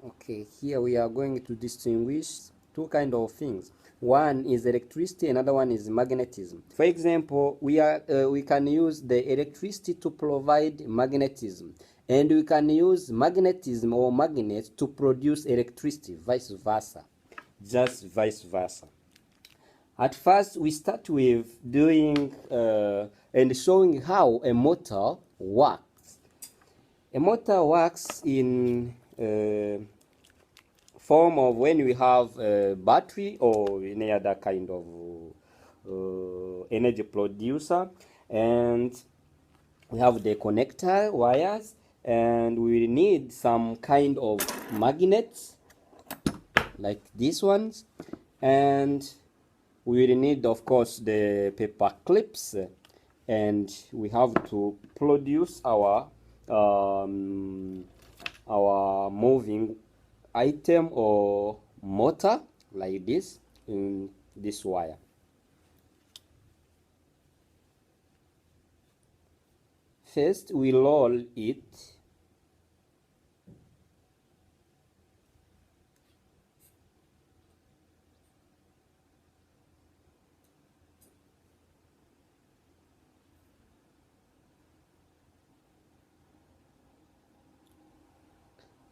Okay, here we are going to distinguish two kind of things. One is electricity, another one is magnetism. For example, we can use the electricity to provide magnetism, and we can use magnetism or magnet to produce electricity, vice versa, just vice versa. At first, we start with doing and showing how a motor works. A motor works in form of when we have a battery or any other kind of energy producer, and we have the connector wires, and we need some kind of magnets like these ones, and we will need, of course, the paper clips, and we have to produce our moving item or motor like this in this wire. First, we roll it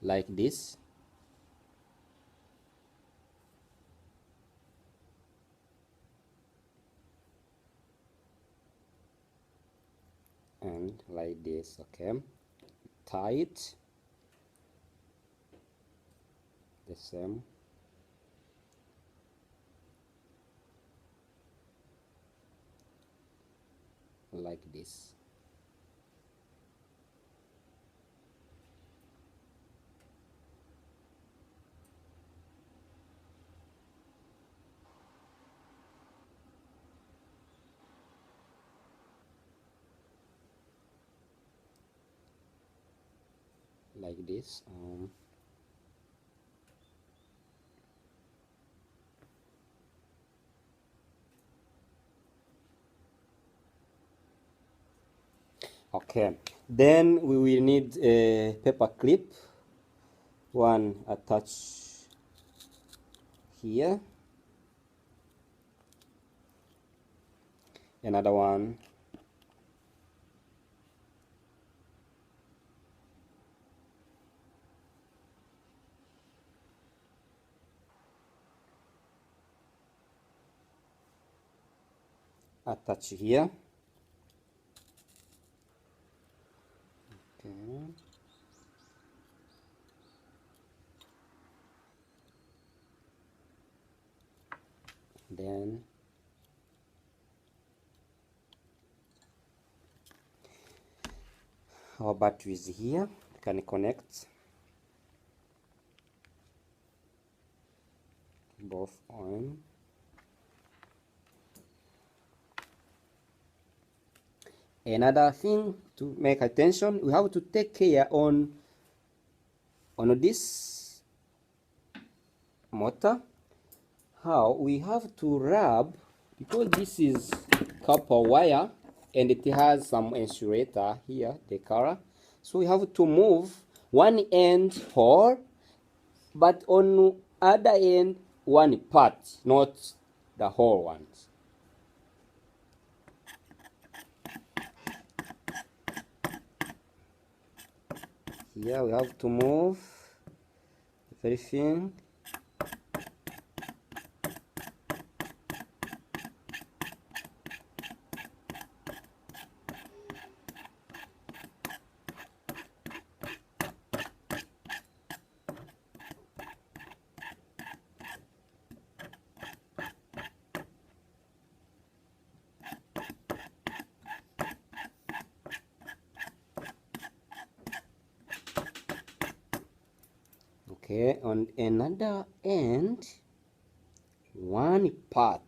like this. And like this, okay. Tie it the same. Like this. Like this. Okay, then we will need a paper clip, one attached here, another one attached here. Okay. Then our battery is here. We can connect both on. Another thing to make attention, we have to take care on this motor. How we have to rub, because this is copper wire and it has some insulator here, the color, so we have to move one end whole, but on other end one part, not the whole ones. Here we have to move everything. Okay, on another end, one part.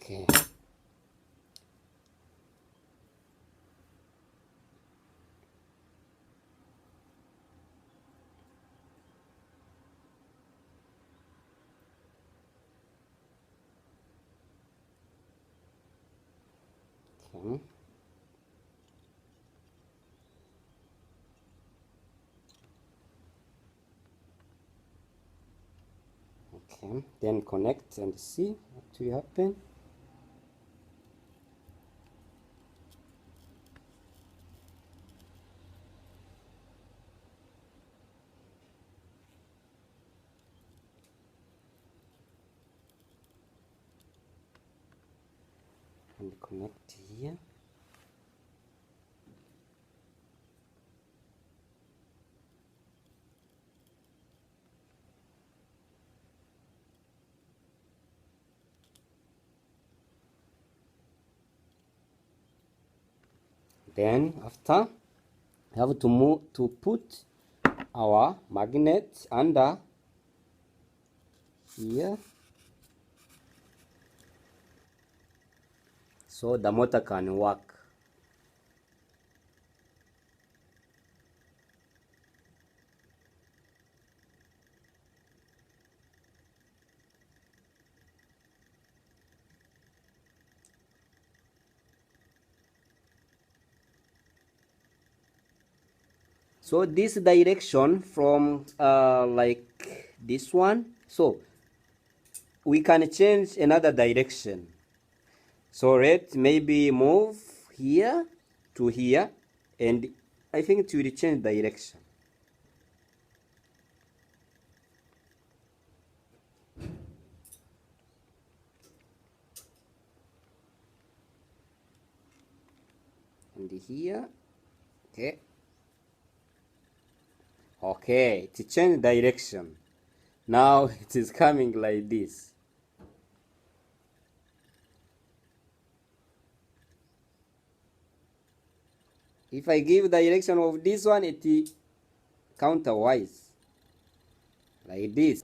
Okay. Okay. Okay, then connect and see what will happen. And connect here. Then after, we have to move to put our magnet under here, so the motor can work. So this direction from like this one, so we can change another direction. So let's maybe move here to here, and I think it will change direction. And here, okay. Okay, to change direction. Now it is coming like this. If I give direction of this one, it is counterwise, like this.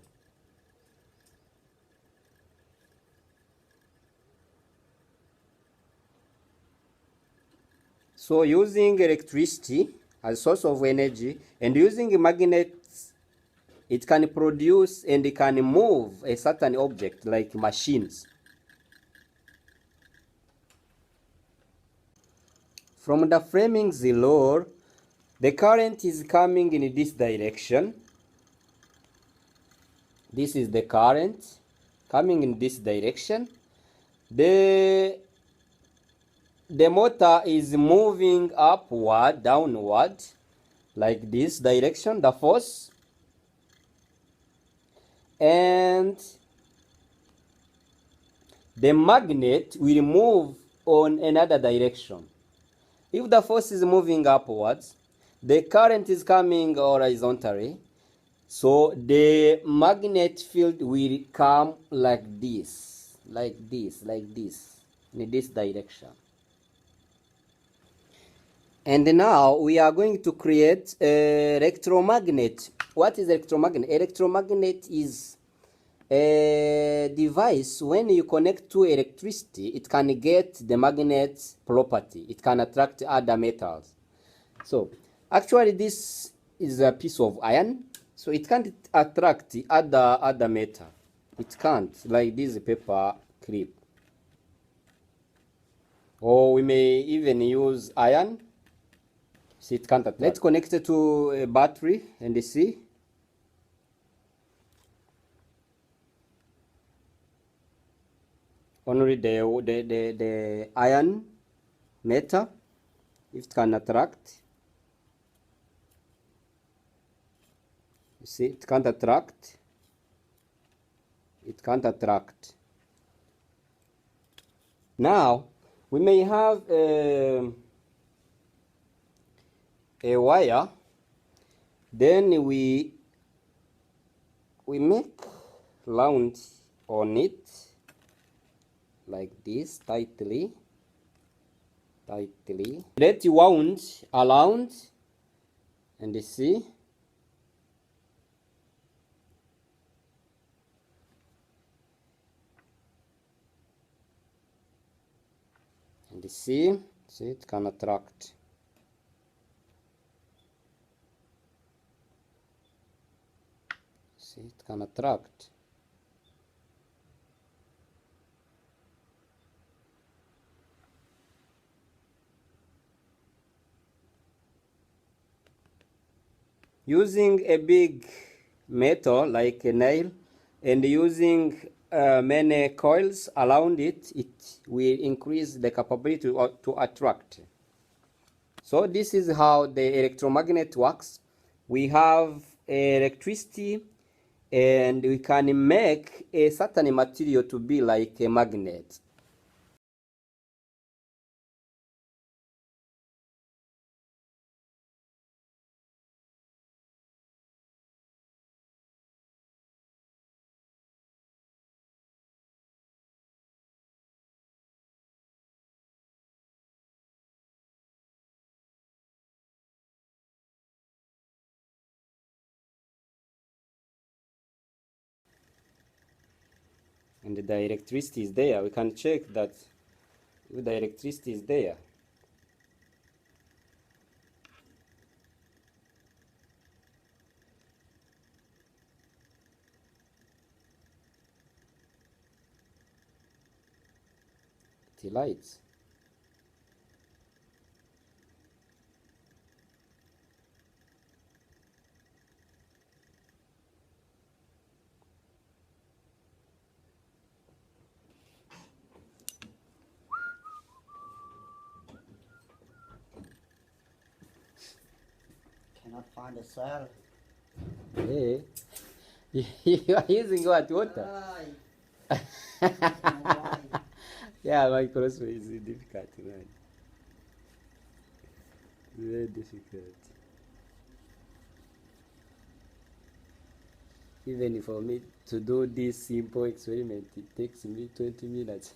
So using electricity as source of energy and using magnets, it can produce and it can move a certain object like machines. From the Fleming's law, the current is coming in this direction. This is the current coming in this direction. The motor is moving upward, downward, like this direction, the force. And the magnet will move on another direction. If the force is moving upwards, the current is coming horizontally, so the magnet field will come like this, like this, like this, in this direction. And now we are going to create an electromagnet. What is electromagnet? Electromagnet is a device. When you connect to electricity, it can get the magnet property. It can attract other metals. So actually this is a piece of iron, so it can't attract other metal. It can't, like this paper clip. Or we may even use iron. See, it can't attract. Let's connect it to a battery and see. Only the iron metal, if it can attract. You see, it can't attract. It can't attract. Now, we may have a wire. Then we make round on it like this, tightly. Let it wound around and see. And see it can attract. See, it can attract. Using a big metal like a nail and using many coils around it, it will increase the capability to attract. So this is how the electromagnet works. We have electricity and we can make a certain material to be like a magnet. And the electricity is there. We can check that the electricity is there. The lights. Cannot find a cell. Hey, you are using what water? Aye. Why? Yeah, microscope is difficult, man. Very difficult. Even for me to do this simple experiment, it takes me 20 minutes.